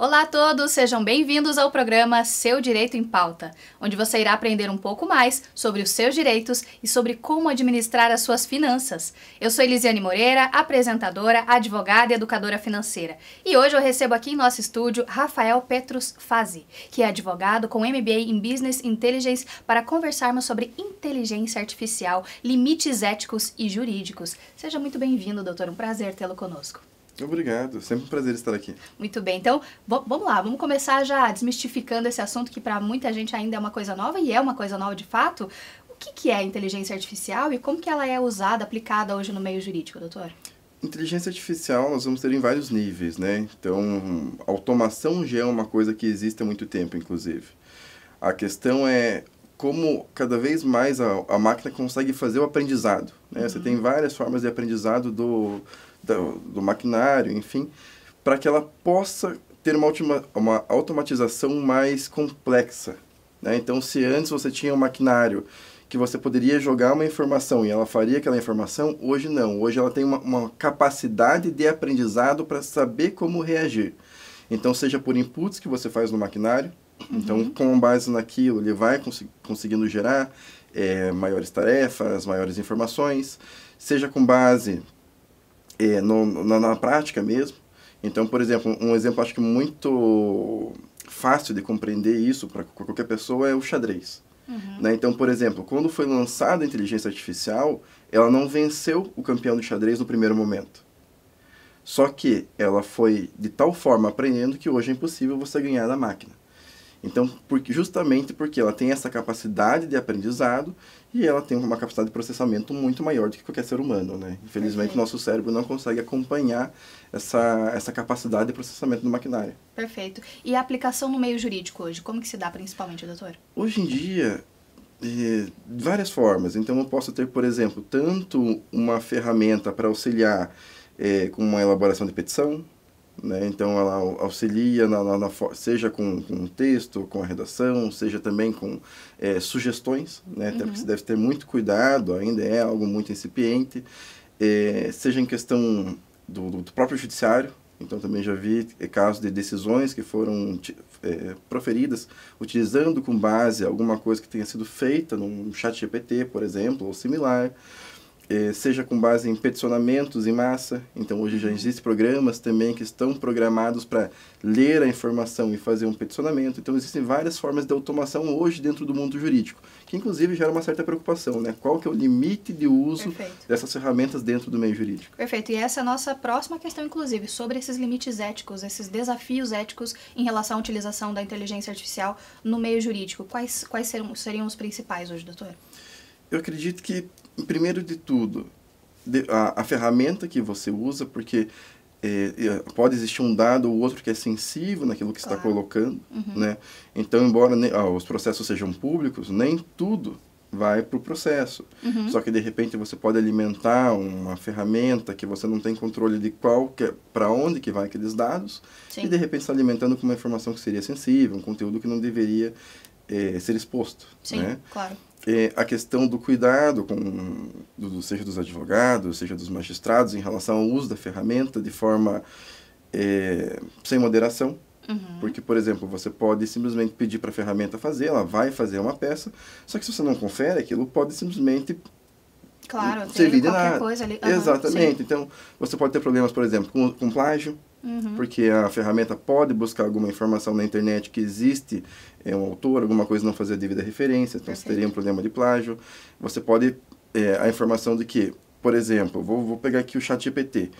Olá a todos, sejam bem-vindos ao programa Seu Direito em Pauta, onde você irá aprender um pouco mais sobre os seus direitos e sobre como administrar as suas finanças. Eu sou Elisiane Moreira, apresentadora, advogada e educadora financeira. E hoje eu recebo aqui em nosso estúdio Rafael Petrus Fazi, que é advogado com MBA em Business Intelligence, para conversarmos sobre inteligência artificial, limites éticos e jurídicos. Seja muito bem-vindo, doutor, um prazer tê-lo conosco. Obrigado, sempre um prazer estar aqui. Muito bem, então vamos lá, vamos começar já desmistificando esse assunto que para muita gente ainda é uma coisa nova e é uma coisa nova de fato. O que é a inteligência artificial e como que ela é usada, aplicada hoje no meio jurídico, doutor? Inteligência artificial nós vamos ter em vários níveis, né? Então, automação já é uma coisa que existe há muito tempo, inclusive. A questão é como cada vez mais a máquina consegue fazer o aprendizado, né? Você tem várias formas de aprendizado do maquinário, enfim, para que ela possa ter uma automatização mais complexa, né? Então, se antes você tinha um maquinário que você poderia jogar uma informação e ela faria aquela informação, hoje não. Hoje ela tem uma capacidade de aprendizado para saber como reagir. Então, seja por inputs que você faz no maquinário, então, com base naquilo, ele vai conseguindo gerar maiores tarefas, maiores informações, seja com base na prática mesmo. Então, por exemplo, um exemplo acho que muito fácil de compreender isso para qualquer pessoa é o xadrez. Né? Então, por exemplo, quando foi lançada a inteligência artificial, ela não venceu o campeão do xadrez no primeiro momento. Só que ela foi de tal forma aprendendo que hoje é impossível você ganhar da máquina. Então, justamente porque ela tem essa capacidade de aprendizado e ela tem uma capacidade de processamento muito maior do que qualquer ser humano, né? Infelizmente, nosso cérebro não consegue acompanhar essa capacidade de processamento do maquinário. Perfeito. E a aplicação no meio jurídico hoje, como que se dá principalmente, doutor? Hoje em dia, de várias formas. Então, eu posso ter, por exemplo, tanto uma ferramenta para auxiliar com uma elaboração de petição, né? Então, ela auxilia, seja com texto, com a redação, seja também com sugestões, né? Até porque você deve ter muito cuidado, ainda é algo muito incipiente, seja em questão do próprio judiciário. Então, também já vi casos de decisões que foram proferidas utilizando com base alguma coisa que tenha sido feita num chat GPT, por exemplo, ou similar. Seja com base em peticionamentos em massa. Então, hoje já existem programas também que estão programados para ler a informação e fazer um peticionamento. Então, existem várias formas de automação hoje dentro do mundo jurídico, que inclusive gera uma certa preocupação, né? Qual que é o limite de uso dessas ferramentas dentro do meio jurídico? Perfeito. E essa é a nossa próxima questão, inclusive, sobre esses limites éticos, esses desafios éticos em relação à utilização da inteligência artificial no meio jurídico. Quais seriam os principais hoje, doutor? Eu acredito que, primeiro de tudo, a ferramenta que você usa, porque pode existir um dado ou outro que é sensível naquilo que você está colocando, né? Então, embora os processos sejam públicos, nem tudo vai para o processo. Só que, de repente, você pode alimentar uma ferramenta que você não tem controle de para onde que vai aqueles dados, e, de repente, está alimentando com uma informação que seria sensível, um conteúdo que não deveria ser exposto. Sim, né? Claro. A questão do cuidado, seja dos advogados, seja dos magistrados, em relação ao uso da ferramenta de forma sem moderação. Porque, por exemplo, você pode simplesmente pedir para a ferramenta fazer, ela vai fazer uma peça, só que se você não confere, aquilo pode simplesmente servir de nada. Coisa ali. Exatamente. Sim. Então, você pode ter problemas, por exemplo, com plágio, porque a ferramenta pode buscar alguma informação na internet que existe um autor, alguma coisa não fazer a devida referência, então você teria um problema de plágio. Você pode, a informação de que, por exemplo, vou pegar aqui o ChatGPT,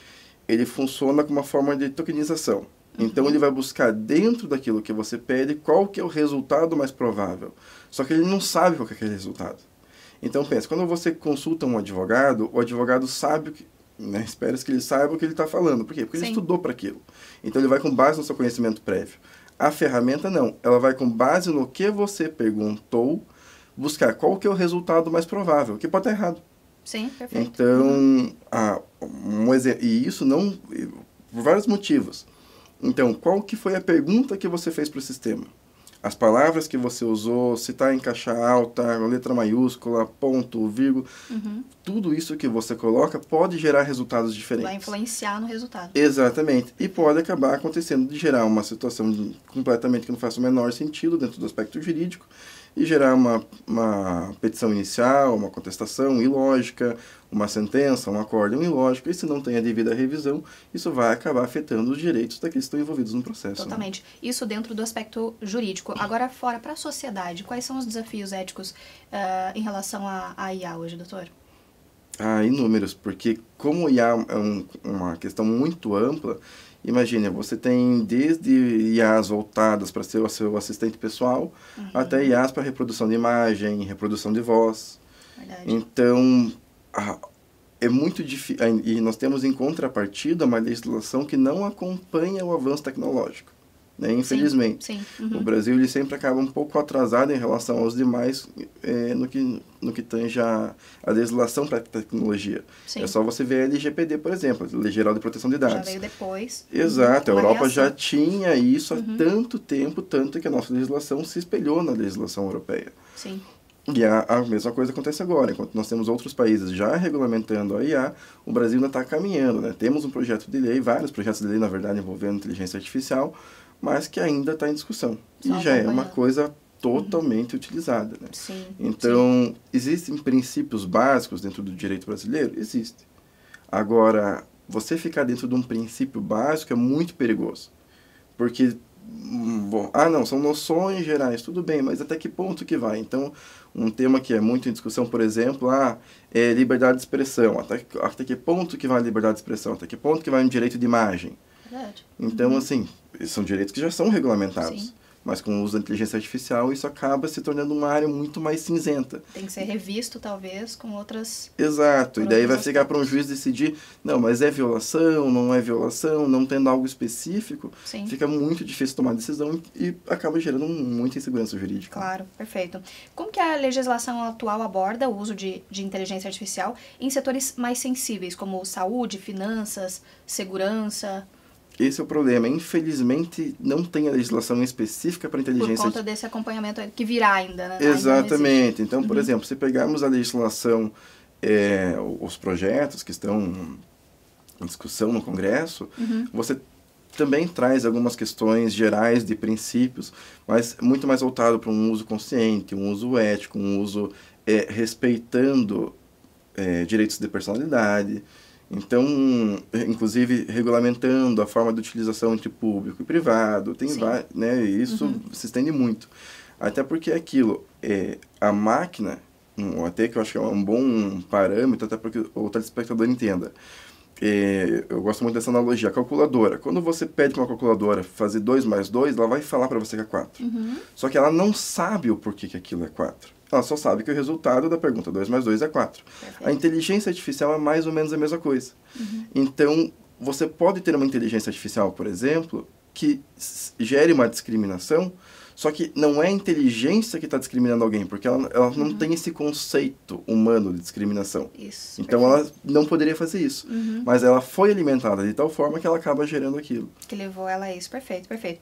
ele funciona com uma forma de tokenização. Então, ele vai buscar dentro daquilo que você pede qual que é o resultado mais provável. Só que ele não sabe qual que é aquele resultado. Então, pensa, quando você consulta um advogado, o advogado sabe, né, espera-se que ele saiba o que ele está falando. Por quê? Porque ele estudou para aquilo. Então, ele vai com base no seu conhecimento prévio. A ferramenta, não. Ela vai com base no que você perguntou, buscar qual que é o resultado mais provável, que pode estar errado. Sim, perfeito. Então, e isso não... por vários motivos. Então, qual que foi a pergunta que você fez para o sistema? as palavras que você usou, se está em caixa alta, letra maiúscula, ponto, vírgula, tudo isso que você coloca pode gerar resultados diferentes. Vai influenciar no resultado. Exatamente. E pode acabar acontecendo de gerar uma situação completamente que não faz o menor sentido dentro do aspecto jurídico e gerar uma petição inicial, uma contestação ilógica, uma sentença, um acórdão ilógico, e se não tem a devida revisão, isso vai acabar afetando os direitos daqueles que estão envolvidos no processo. Totalmente. Né? Isso dentro do aspecto jurídico. Agora, fora, para a sociedade, quais são os desafios éticos em relação à IA hoje, doutor? Inúmeros, porque como o IA é uma questão muito ampla, imagina, você tem desde IAs voltadas para ser o seu assistente pessoal, até IAs para reprodução de imagem, reprodução de voz. Verdade. Então, é muito difícil, e nós temos em contrapartida uma legislação que não acompanha o avanço tecnológico. Né? Infelizmente, sim. O Brasil ele sempre acaba um pouco atrasado em relação aos demais no que tange a legislação para a tecnologia. Sim. É só você ver a LGPD, por exemplo, a Lei Geral de Proteção de Dados. Já veio depois. Exato, a Europa já tinha isso há tanto tempo, tanto que a nossa legislação se espelhou na legislação europeia. Sim. E a mesma coisa acontece agora. Enquanto nós temos outros países já regulamentando a IA, o Brasil ainda está caminhando. Né? Temos um projeto de lei, vários projetos de lei, na verdade, envolvendo inteligência artificial, mas que ainda está em discussão. E já é uma coisa totalmente utilizada. Né? Sim, então, existem princípios básicos dentro do direito brasileiro? Existe. Agora, você ficar dentro de um princípio básico é muito perigoso. Porque, não, são noções gerais, tudo bem, mas até que ponto que vai? Então, um tema que é muito em discussão, por exemplo, é liberdade de expressão. Até que ponto que vai a liberdade de expressão? Até que ponto que vai um direito de imagem? Verdade. Então, assim, são direitos que já são regulamentados. Sim. Mas com o uso da inteligência artificial, isso acaba se tornando uma área muito mais cinzenta. Tem que ser revisto, talvez, com outras... Exato. E daí vai ficar para um juiz decidir, não, mas é violação, não é violação, não tendo algo específico, Sim. Fica muito difícil tomar decisão e acaba gerando muita insegurança jurídica. Claro, perfeito. Como que a legislação atual aborda o uso de inteligência artificial em setores mais sensíveis, como saúde, finanças, segurança... Esse é o problema. Infelizmente, não tem a legislação específica para inteligência... Por conta desse acompanhamento que virá ainda, né? Exatamente. Então, por exemplo, se pegarmos a legislação, os projetos que estão em discussão no Congresso, você também traz algumas questões gerais de princípios, mas muito mais voltado para um uso consciente, um uso ético, um uso respeitando direitos de personalidade. Então, inclusive, regulamentando a forma de utilização entre público e privado, tem né, isso se estende muito. Até porque aquilo, a máquina, até que eu acho que é um bom parâmetro, até porque o telespectador entenda. Eu gosto muito dessa analogia, a calculadora. Quando você pede para uma calculadora fazer 2 mais 2, ela vai falar para você que é 4. Só que ela não sabe o porquê que aquilo é 4. Ela só sabe que o resultado da pergunta 2 mais 2 é 4. Perfeito. A inteligência artificial é mais ou menos a mesma coisa. Então, você pode ter uma inteligência artificial, por exemplo, que gere uma discriminação, só que não é a inteligência que está discriminando alguém, porque ela não tem esse conceito humano de discriminação. Isso, então, ela não poderia fazer isso. Mas ela foi alimentada de tal forma que ela acaba gerando aquilo. Que levou ela a isso. Perfeito, perfeito.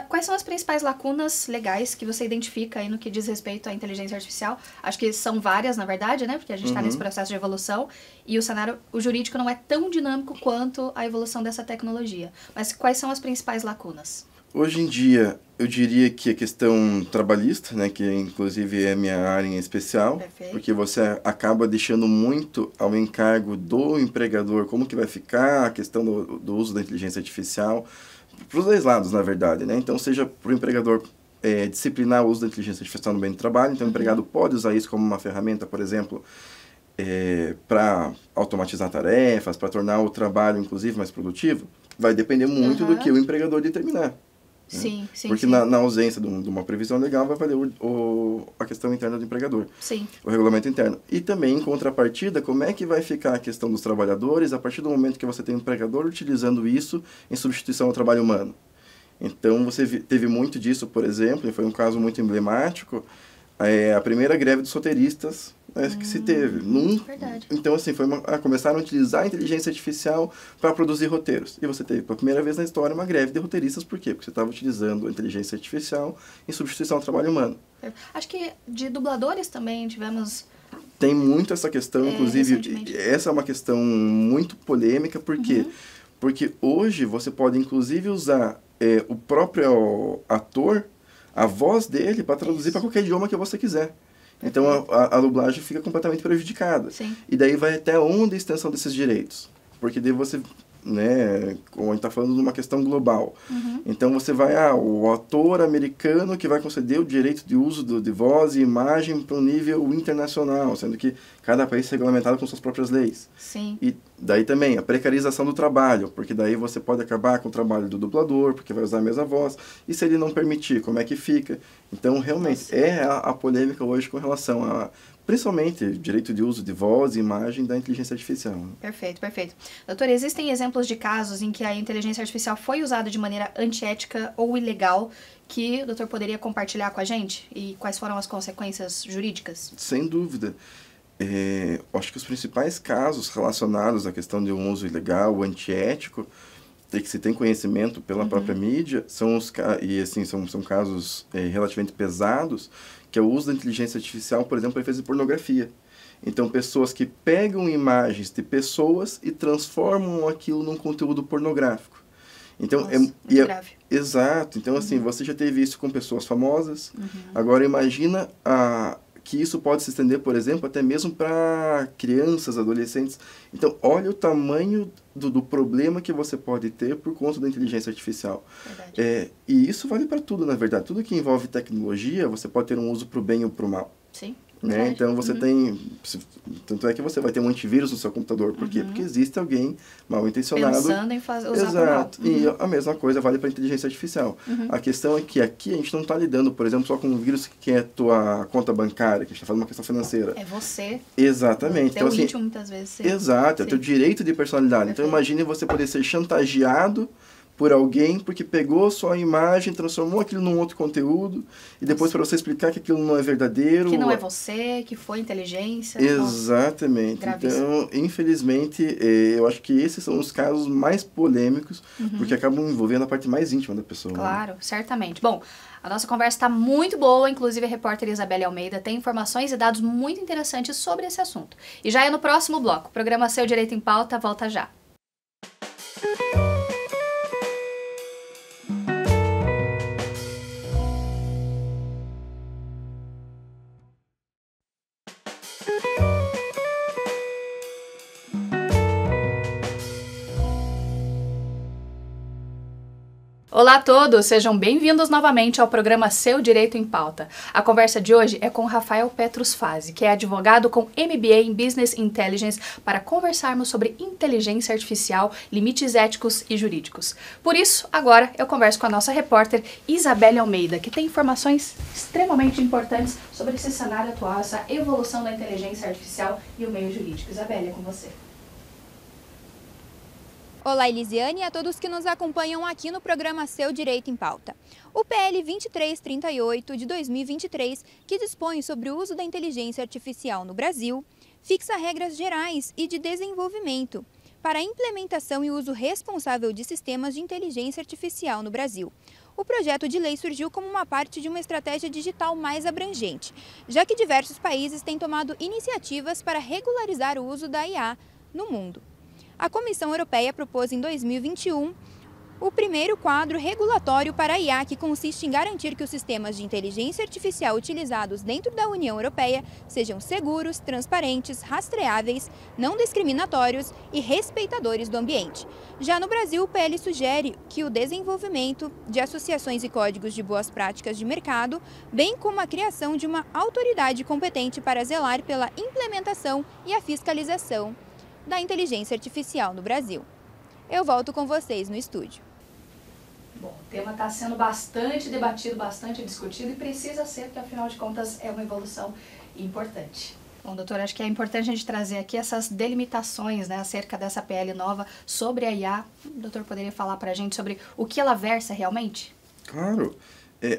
Quais são as principais lacunas legais que você identifica aí no que diz respeito à inteligência artificial? Acho que são várias, na verdade, né? Porque a gente está nesse processo de evolução e o cenário jurídico não é tão dinâmico quanto a evolução dessa tecnologia. Mas quais são as principais lacunas? Hoje em dia, eu diria que a questão trabalhista, né, que inclusive é minha área em especial, Perfeito. Porque você acaba deixando muito ao encargo do empregador como que vai ficar a questão do uso da inteligência artificial, para os dois lados, na verdade, né? Então, seja para o empregador disciplinar o uso da inteligência artificial no bem do trabalho, então o empregado pode usar isso como uma ferramenta, por exemplo, para automatizar tarefas, para tornar o trabalho, inclusive, mais produtivo, vai depender muito do que o empregador determinar. Sim, sim. Porque na ausência de uma previsão legal vai valer a questão interna do empregador. Sim. O regulamento interno. E também, em contrapartida, como é que vai ficar a questão dos trabalhadores a partir do momento que você tem um empregador utilizando isso em substituição ao trabalho humano. Então, você teve muito disso, por exemplo, e foi um caso muito emblemático, a primeira greve dos roteiristas que se teve. Verdade. Então, assim, começaram a utilizar a inteligência artificial para produzir roteiros. E você teve, pela primeira vez na história, uma greve de roteiristas. Por quê? Porque você estava utilizando a inteligência artificial em substituição ao trabalho humano. Acho que de dubladores também tivemos... Tem muito essa questão, inclusive, essa é uma questão muito polêmica, por quê? Porque hoje você pode, inclusive, usar o próprio ator, a voz dele, para traduzir para qualquer idioma que você quiser. Então, a dublagem fica completamente prejudicada. Sim. E daí vai até onde a extensão desses direitos. Porque daí você, né, como a gente está falando de uma questão global. Então, você vai, o ator americano que vai conceder o direito de uso de voz e imagem para um nível internacional, sendo que cada país é regulamentado com suas próprias leis. Sim. E daí também a precarização do trabalho, porque daí você pode acabar com o trabalho do dublador, porque vai usar a mesma voz, e se ele não permitir, como é que fica? Então, realmente, a polêmica hoje com relação a, principalmente, direito de uso de voz e imagem da inteligência artificial. Perfeito, perfeito. Doutor, existem exemplos de casos em que a inteligência artificial foi usada de maneira antiética ou ilegal que o doutor poderia compartilhar com a gente? E quais foram as consequências jurídicas? Sem dúvida. Acho que os principais casos relacionados à questão de um uso ilegal ou antiético, que se tem conhecimento pela própria mídia, são casos relativamente pesados, que é o uso da inteligência artificial, por exemplo, para efeitos de pornografia. Então, pessoas que pegam imagens de pessoas e transformam aquilo num conteúdo pornográfico. Então, muito grave. Exato. Então, assim, você já teve isso com pessoas famosas. Agora, imagina que isso pode se estender, por exemplo, até mesmo para crianças, adolescentes. Então, olha o tamanho do problema que você pode ter por conta da inteligência artificial. E isso vale para tudo, na verdade. Tudo que envolve tecnologia, você pode ter um uso para o bem ou para o mal. Sim. Né? Então, você tem... Tanto é que você vai ter um antivírus no seu computador. Por quê? Porque existe alguém mal intencionado. Pensando em usar Exato. E a mesma coisa vale para a inteligência artificial. A questão é que aqui a gente não está lidando, por exemplo, só com um vírus que é a tua conta bancária, que a gente está falando uma questão financeira. É você. Exatamente. Teu então, íntimo, muitas vezes. Sim. Exato. É o teu direito de personalidade. Perfeito. Então, imagine você poder ser chantageado por alguém porque pegou sua imagem, transformou aquilo num outro conteúdo e depois para você explicar que aquilo não é verdadeiro. Que não é você, que foi inteligência. Exatamente. Então, infelizmente, eu acho que esses são os casos mais polêmicos, porque acabam envolvendo a parte mais íntima da pessoa. Claro, certamente. Bom, a nossa conversa está muito boa, inclusive a repórter Isabelle Almeida tem informações e dados muito interessantes sobre esse assunto. E já é no próximo bloco. O programa Seu Direito em Pauta volta já. Olá a todos, sejam bem-vindos novamente ao programa Seu Direito em Pauta. A conversa de hoje é com Rafael Petrus Fazi, que é advogado com MBA em Business Intelligence, para conversarmos sobre inteligência artificial, limites éticos e jurídicos. Por isso, agora eu converso com a nossa repórter Isabelle Almeida, que tem informações extremamente importantes sobre esse cenário atual, essa evolução da inteligência artificial e o meio jurídico. Isabelle, é com você. Olá, Elisiane, e a todos que nos acompanham aqui no programa Seu Direito em Pauta. O PL 2338 de 2023, que dispõe sobre o uso da inteligência artificial no Brasil, fixa regras gerais e de desenvolvimento para a implementação e uso responsável de sistemas de inteligência artificial no Brasil. O projeto de lei surgiu como uma parte de uma estratégia digital mais abrangente, já que diversos países têm tomado iniciativas para regularizar o uso da IA no mundo. A Comissão Europeia propôs em 2021 o primeiro quadro regulatório para a IA, que consiste em garantir que os sistemas de inteligência artificial utilizados dentro da União Europeia sejam seguros, transparentes, rastreáveis, não discriminatórios e respeitadores do ambiente. Já no Brasil, o PL sugere que o desenvolvimento de associações e códigos de boas práticas de mercado, bem como a criação de uma autoridade competente para zelar pela implementação e a fiscalização da inteligência artificial no Brasil. Eu volto com vocês no estúdio. Bom, o tema está sendo bastante debatido, bastante discutido e precisa ser, porque afinal de contas é uma evolução importante. Bom, doutor, acho que é importante a gente trazer aqui essas delimitações, né, acerca dessa PL nova sobre a IA. O doutor poderia falar para a gente sobre o que ela versa realmente? Claro.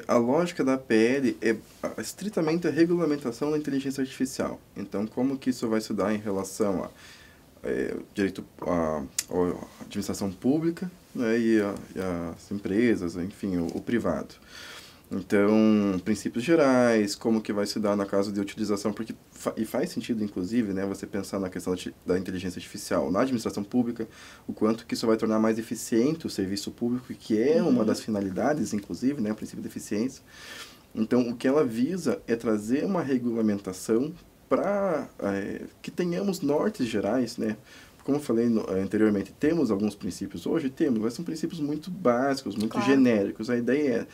A lógica da PL é estritamente a regulamentação da inteligência artificial. Então, como que isso vai se dar em relação a direito à administração pública, né, e as empresas, enfim, o privado. Então, princípios gerais, como que vai se dar na caso de utilização, porque e faz sentido, inclusive, né, você pensar na questão da inteligência artificial na administração pública, o quanto que isso vai tornar mais eficiente o serviço público, que é uma das finalidades, inclusive, né, o princípio de eficiência. Então, o que ela visa é trazer uma regulamentação para que tenhamos nortes gerais, né? Como eu falei anteriormente, temos alguns princípios hoje, mas são princípios muito básicos, muito genéricos. A ideia é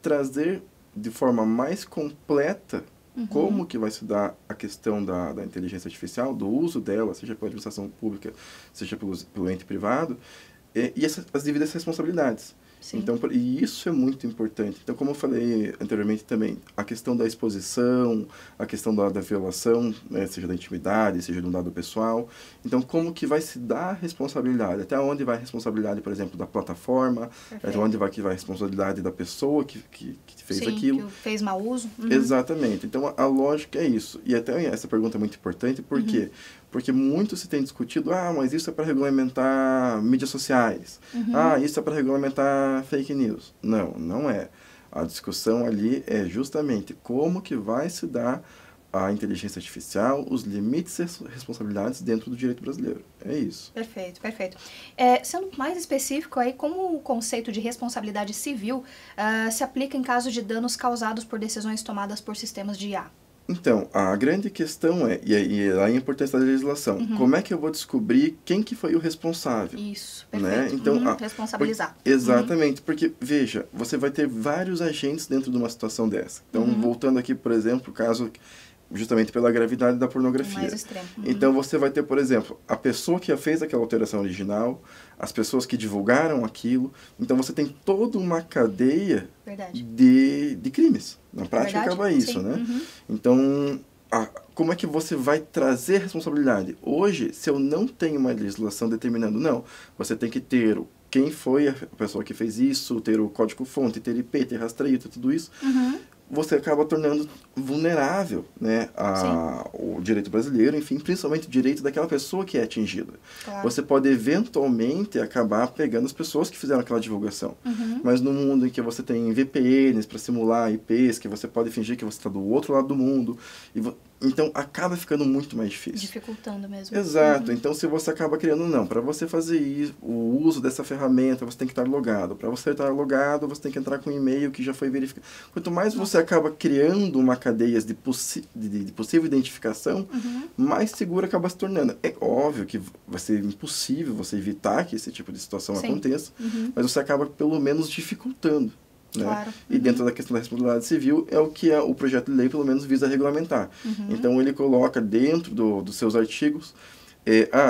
trazer de forma mais completa como que vai se dar a questão da inteligência artificial, do uso dela, seja pela administração pública, seja pelo ente privado, e as devidas responsabilidades. Sim. Então, e isso é muito importante. Então, como eu falei anteriormente também, a questão da exposição, a questão da violação, né, seja da intimidade, seja de um dado pessoal. Então, como que vai se dar a responsabilidade? Até onde vai a responsabilidade, por exemplo, da plataforma? Até onde vai a responsabilidade da pessoa que fez aquilo? Que fez mau uso. Exatamente. Então, a lógica é isso. E até essa pergunta é muito importante, por quê? Porque muito se tem discutido, mas isso é para regulamentar mídias sociais. Isso é para regulamentar fake news. Não, não é. A discussão ali é justamente como que vai se dar a inteligência artificial, os limites e responsabilidades dentro do direito brasileiro. É isso. Perfeito, perfeito. Sendo mais específico, aí, como o conceito de responsabilidade civil se aplica em caso de danos causados por decisões tomadas por sistemas de IA? Então, a grande questão é, e aí a importância da legislação, como é que eu vou descobrir quem que foi o responsável? Isso, perfeito. Né? Então, responsabilizar. Exatamente, porque, veja, você vai ter vários agentes dentro de uma situação dessa. Então, voltando aqui, por exemplo, o caso justamente pela gravidade da pornografia. Mais extremo. Então, você vai ter, por exemplo, a pessoa que fez aquela alteração original, as pessoas que divulgaram aquilo. Então, você tem toda uma cadeia de crimes. Na prática, acaba isso, né? Então, como é que você vai trazer responsabilidade? Hoje, se eu não tenho uma legislação determinando, não, você tem que ter quem foi a pessoa que fez isso, ter o código-fonte, ter IP, ter rastreio, ter tudo isso. Você acaba tornando vulnerável, né, o direito brasileiro, enfim, principalmente o direito daquela pessoa que é atingida. Claro. Você pode eventualmente acabar pegando as pessoas que fizeram aquela divulgação. Mas no mundo em que você tem VPNs para simular IPs, que você pode fingir que você está do outro lado do mundo, então acaba ficando muito mais difícil. Dificultando mesmo. Exato. Então, se você acaba criando, para você fazer isso, o uso dessa ferramenta, você tem que estar logado. Para você estar logado, você tem que entrar com um e-mail que já foi verificado. Quanto mais você acaba criando uma cadeia de possível identificação, mais seguro acaba se tornando. É óbvio que vai ser impossível você evitar que esse tipo de situação aconteça, mas você acaba, pelo menos, dificultando. Né? Claro. E dentro da questão da responsabilidade civil é o que o projeto de lei pelo menos visa regulamentar. Então ele coloca dentro dos seus artigos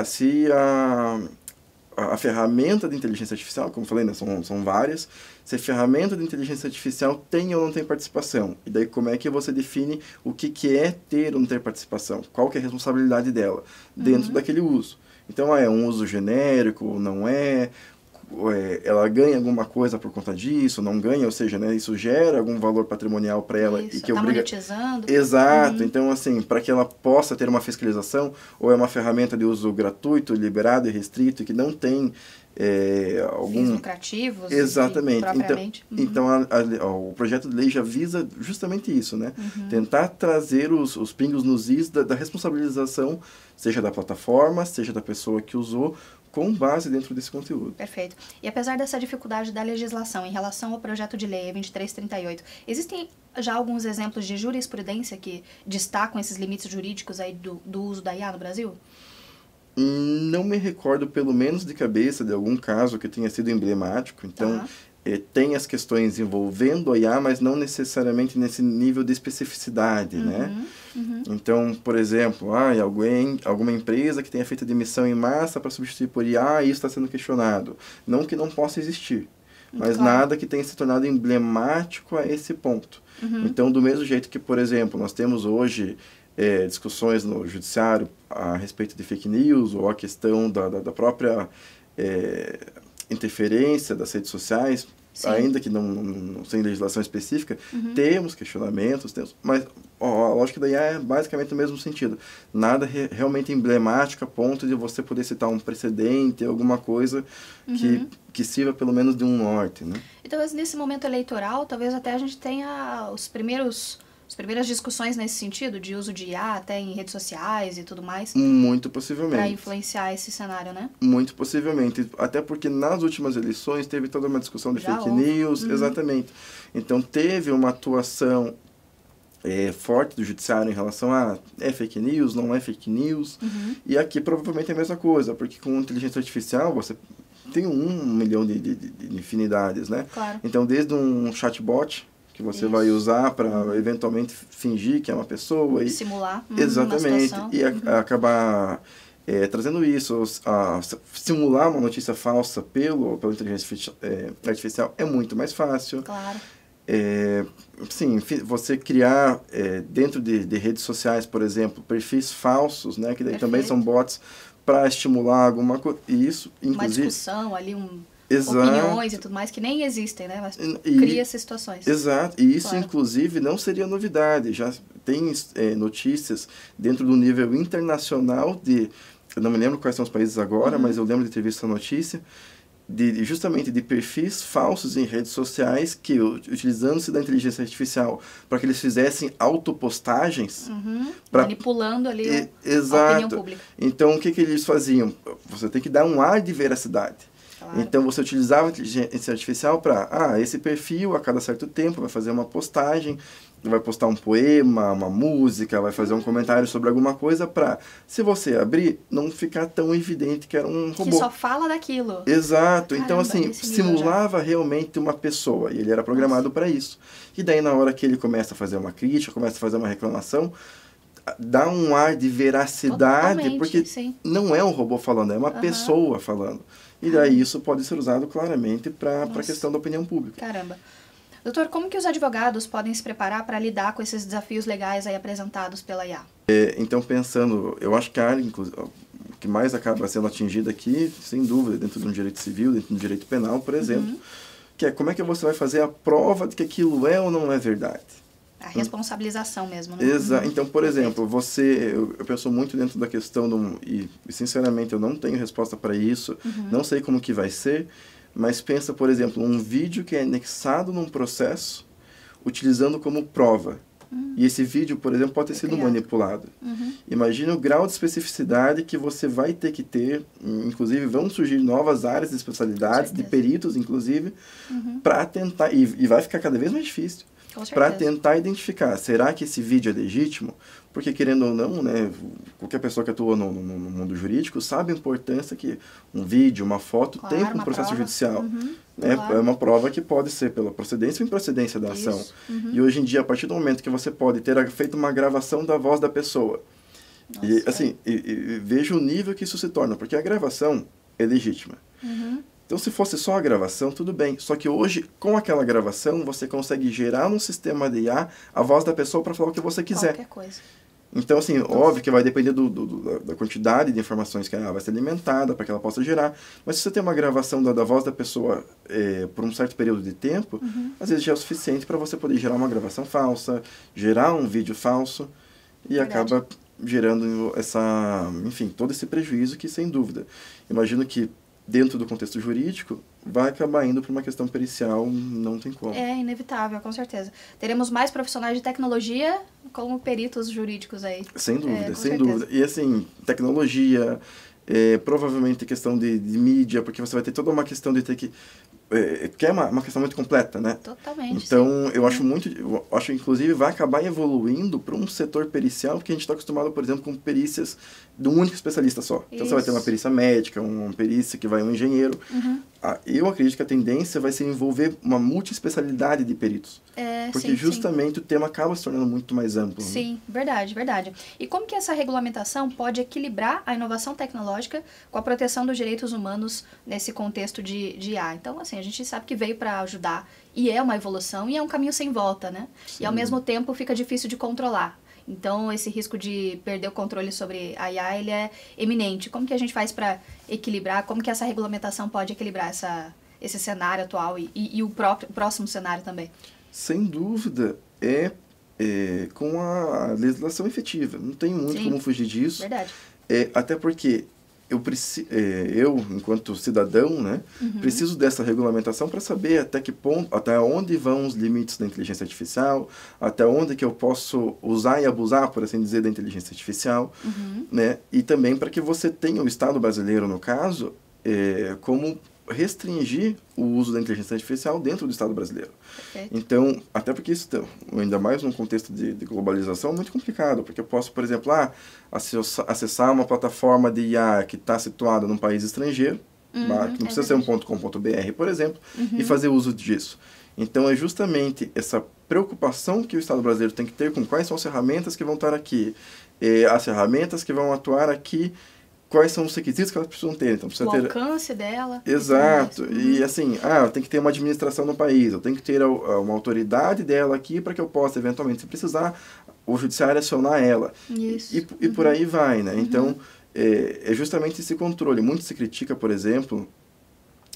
se a ferramenta de inteligência artificial, como eu falei, né, são várias, se a ferramenta de inteligência artificial tem ou não tem participação. E daí como é que você define o que é ter ou não ter participação? Qual que é a responsabilidade dela dentro daquele uso? Então, é um uso genérico, não é... ela ganha alguma coisa por conta disso, não ganha, ou seja, né, isso gera algum valor patrimonial para ela. Isso, e que monetizando. Exato, então assim, para que ela possa ter uma fiscalização, ou é uma ferramenta de uso gratuito, liberado e restrito, e que não tem fins lucrativos. Exatamente. Propriamente. Então o projeto de lei já visa justamente isso, né? Tentar trazer os pingos nos is da responsabilização, seja da plataforma, seja da pessoa que usou, com base dentro desse conteúdo. Perfeito. E apesar dessa dificuldade da legislação em relação ao projeto de lei 2338, existem já alguns exemplos de jurisprudência que destacam esses limites jurídicos aí do uso da IA no Brasil? Não me recordo, pelo menos de cabeça, de algum caso que tenha sido emblemático. Então, tem as questões envolvendo a IA, mas não necessariamente nesse nível de especificidade, né? Então, por exemplo, alguma empresa que tenha feito demissão em massa para substituir por IA, isso está sendo questionado. Não que não possa existir, mas nada que tenha se tornado emblemático a esse ponto. Então, do mesmo jeito que, por exemplo, nós temos hoje discussões no judiciário a respeito de fake news, ou a questão da própria interferência das redes sociais ainda que não sem legislação específica, temos questionamentos, mas a lógica da IA é basicamente no mesmo sentido. Nada realmente emblemático a ponto de você poder citar um precedente, alguma coisa que sirva pelo menos de um norte, né? Então, nesse momento eleitoral, talvez até a gente tenha as primeiras discussões nesse sentido, de uso de IA até em redes sociais e tudo mais. Muito possivelmente. Para influenciar esse cenário, né? Muito possivelmente. Até porque nas últimas eleições teve toda uma discussão de fake news, exatamente. Então teve uma atuação forte do judiciário em relação a fake news, não é fake news. E aqui provavelmente é a mesma coisa, porque com inteligência artificial você tem 1 milhão de infinidades, né? Claro. Então desde um chatbot que você vai usar para eventualmente fingir que é uma pessoa e simular exatamente uma situação. E acabar trazendo isso, simular uma notícia falsa pela inteligência artificial é muito mais fácil. Claro. Sim, você criar dentro de redes sociais, por exemplo, perfis falsos, né, que daí também são bots para estimular alguma coisa. E isso, inclusive, uma discussão ali, exato, opiniões e tudo mais que nem existem, né? Mas cria essas situações. Exato. E isso, claro, inclusive, não seria novidade. Já tem notícias dentro do nível internacional eu não me lembro quais são os países agora, mas eu lembro de ter visto essa notícia, justamente de perfis falsos em redes sociais que, utilizando-se da inteligência artificial para que eles fizessem autopostagens. Manipulando ali a opinião pública. Então, o que eles faziam? Você tem que dar um ar de veracidade. Claro. Então, você utilizava a inteligência artificial para, esse perfil, a cada certo tempo, vai fazer uma postagem, vai postar um poema, uma música, vai fazer um comentário sobre alguma coisa para, se você abrir, não ficar tão evidente que era um robô. Que só fala daquilo. Exato. Caramba, então, assim, simulava realmente uma pessoa, e ele era programado para isso. E daí, na hora que ele começa a fazer uma crítica, começa a fazer uma reclamação, dá um ar de veracidade, totalmente, porque não é um robô falando, é uma pessoa falando. E daí isso pode ser usado claramente para a questão da opinião pública. Caramba. Doutor, como que os advogados podem se preparar para lidar com esses desafios legais aí apresentados pela IA? Então, pensando, eu acho que a área que mais acaba sendo atingida aqui, sem dúvida, dentro de um direito civil, dentro de um direito penal, por exemplo, que é como é que você vai fazer a prova de que aquilo é ou não é verdade. A responsabilização mesmo, né? Exato. Então, por exemplo, eu penso muito dentro da questão e sinceramente eu não tenho resposta para isso, não sei como que vai ser, mas pensa, por exemplo, um vídeo que é anexado num processo utilizando como prova. E esse vídeo, por exemplo, pode ter sido manipulado. Imagina o grau de especificidade que você vai ter que ter, inclusive vão surgir novas áreas de especialidades, de peritos, inclusive, para tentar, e vai ficar cada vez mais difícil, para tentar identificar, será que esse vídeo é legítimo? Porque, querendo ou não, né, qualquer pessoa que atua no mundo jurídico sabe a importância que um vídeo, uma foto tem para um processo judicial. Né? É uma prova que pode ser pela procedência ou improcedência da ação. E hoje em dia, a partir do momento que você pode ter feito uma gravação da voz da pessoa, e assim, veja o nível que isso se torna, porque a gravação é legítima. Então, se fosse só a gravação, tudo bem. Só que hoje, com aquela gravação, você consegue gerar num sistema de IA a voz da pessoa para falar o que você quiser. Qualquer coisa. Então, assim, óbvio que vai depender da quantidade de informações que ela vai ser alimentada para que ela possa gerar. Mas se você tem uma gravação da voz da pessoa por um certo período de tempo, às vezes já é o suficiente para você poder gerar uma gravação falsa, gerar um vídeo falso e acaba gerando enfim, todo esse prejuízo que, sem dúvida, imagino que dentro do contexto jurídico, vai acabar indo para uma questão pericial, não tem como. É inevitável, com certeza. Teremos mais profissionais de tecnologia como peritos jurídicos aí. Sem dúvida, sem dúvida. E assim, tecnologia, provavelmente questão de mídia, porque você vai ter toda uma questão de ter que... que é uma questão muito completa, né? Totalmente. Então, eu acho inclusive vai acabar evoluindo para um setor pericial, porque a gente está acostumado, por exemplo, com perícias de um único especialista só. Então, você vai ter uma perícia médica, uma perícia que vai um engenheiro. Eu acredito que a tendência vai ser envolver uma multiespecialidade de peritos. Porque justamente o tema acaba se tornando muito mais amplo. Sim, né? verdade, verdade. E como que essa regulamentação pode equilibrar a inovação tecnológica com a proteção dos direitos humanos nesse contexto de IA? Então, assim, a gente sabe que veio para ajudar e é uma evolução e é um caminho sem volta, né? Sim. E ao mesmo tempo fica difícil de controlar. Então, esse risco de perder o controle sobre a IA, ele é eminente. Como que a gente faz para equilibrar? Como que essa regulamentação pode equilibrar esse cenário atual e o próximo cenário também? Sem dúvida, com a legislação efetiva. Não tem muito como fugir disso. Verdade. Até porque eu, enquanto cidadão, né, preciso dessa regulamentação para saber até que ponto, até onde vão os limites da inteligência artificial, até onde que eu posso usar e abusar, por assim dizer, da inteligência artificial, né, e também para que você tenha o Estado brasileiro, no caso, como restringir o uso da inteligência artificial dentro do Estado brasileiro. Perfeito. Então, até porque isso, ainda mais num contexto de globalização, é muito complicado, porque eu posso, por exemplo, acessar uma plataforma de IA que está situada num país estrangeiro, que não precisa ser um .com.br, por exemplo, e fazer uso disso. Então, é justamente essa preocupação que o Estado brasileiro tem que ter com quais são as ferramentas que vão estar aqui, as ferramentas que vão atuar aqui, quais são os requisitos que elas precisam ter. Então, precisa ter alcance dela. Exato. E assim, eu tenho que ter uma administração no país, eu tenho que ter uma autoridade dela aqui para que eu possa, eventualmente, se precisar, o judiciário acionar ela. Isso. E por aí vai, né? Então, é justamente esse controle. Muito se critica, por exemplo,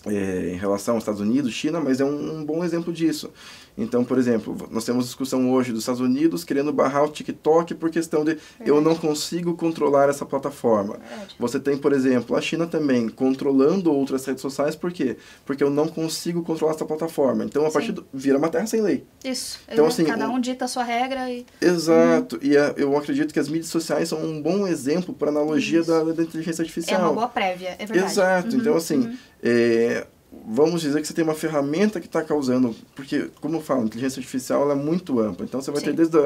em relação aos Estados Unidos, China, mas é um bom exemplo disso. Então, por exemplo, nós temos discussão hoje dos Estados Unidos querendo barrar o TikTok por questão de eu não consigo controlar essa plataforma. Você tem, por exemplo, a China também controlando outras redes sociais, por quê? Porque eu não consigo controlar essa plataforma. Então, a partir vira uma terra sem lei. Isso. Então, assim, cada um dita a sua regra e... Exato. E eu acredito que as mídias sociais são um bom exemplo para analogia da inteligência artificial. É uma boa prévia, é verdade. Exato. Então, assim, vamos dizer que você tem uma ferramenta que está causando... Porque, como eu falo, a inteligência artificial ela é muito ampla. Então, você vai ter desde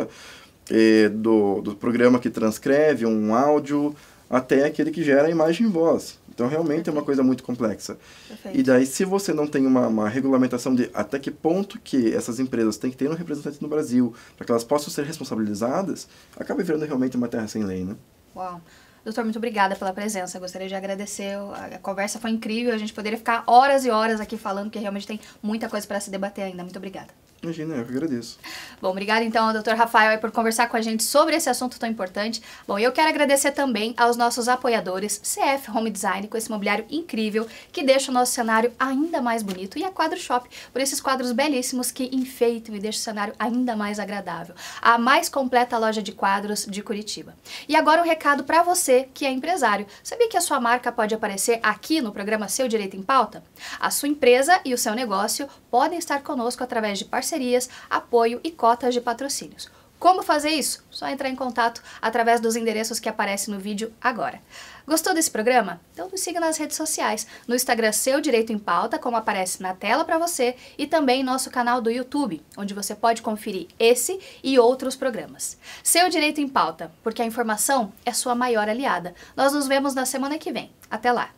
do programa que transcreve um áudio até aquele que gera a imagem e voz. Então, realmente é uma coisa muito complexa. Perfeito. E daí, se você não tem uma regulamentação de até que ponto que essas empresas têm que ter um representante no Brasil para que elas possam ser responsabilizadas, acaba virando realmente uma terra sem lei, né? Uau. Doutor, muito obrigada pela presença. Eu gostaria de agradecer. A conversa foi incrível. A gente poderia ficar horas e horas aqui falando, porque realmente tem muita coisa para se debater ainda. Muito obrigada. Imagina, eu que agradeço. Bom, obrigada então ao Dr. Rafael por conversar com a gente sobre esse assunto tão importante. Bom, eu quero agradecer também aos nossos apoiadores, CF Home Design, com esse mobiliário incrível que deixa o nosso cenário ainda mais bonito, e a Quadro Shop, por esses quadros belíssimos que enfeitam e deixam o cenário ainda mais agradável. A mais completa loja de quadros de Curitiba. E agora um recado para você que é empresário. Sabia que a sua marca pode aparecer aqui no programa Seu Direito em Pauta? A sua empresa e o seu negócio podem estar conosco através de parcerias, apoio e cotas de patrocínios. Como fazer isso? Só entrar em contato através dos endereços que aparecem no vídeo agora. Gostou desse programa? Então nos siga nas redes sociais, no Instagram Seu Direito em Pauta, como aparece na tela para você, e também nosso canal do YouTube, onde você pode conferir esse e outros programas. Seu Direito em Pauta, porque a informação é sua maior aliada. Nós nos vemos na semana que vem. Até lá!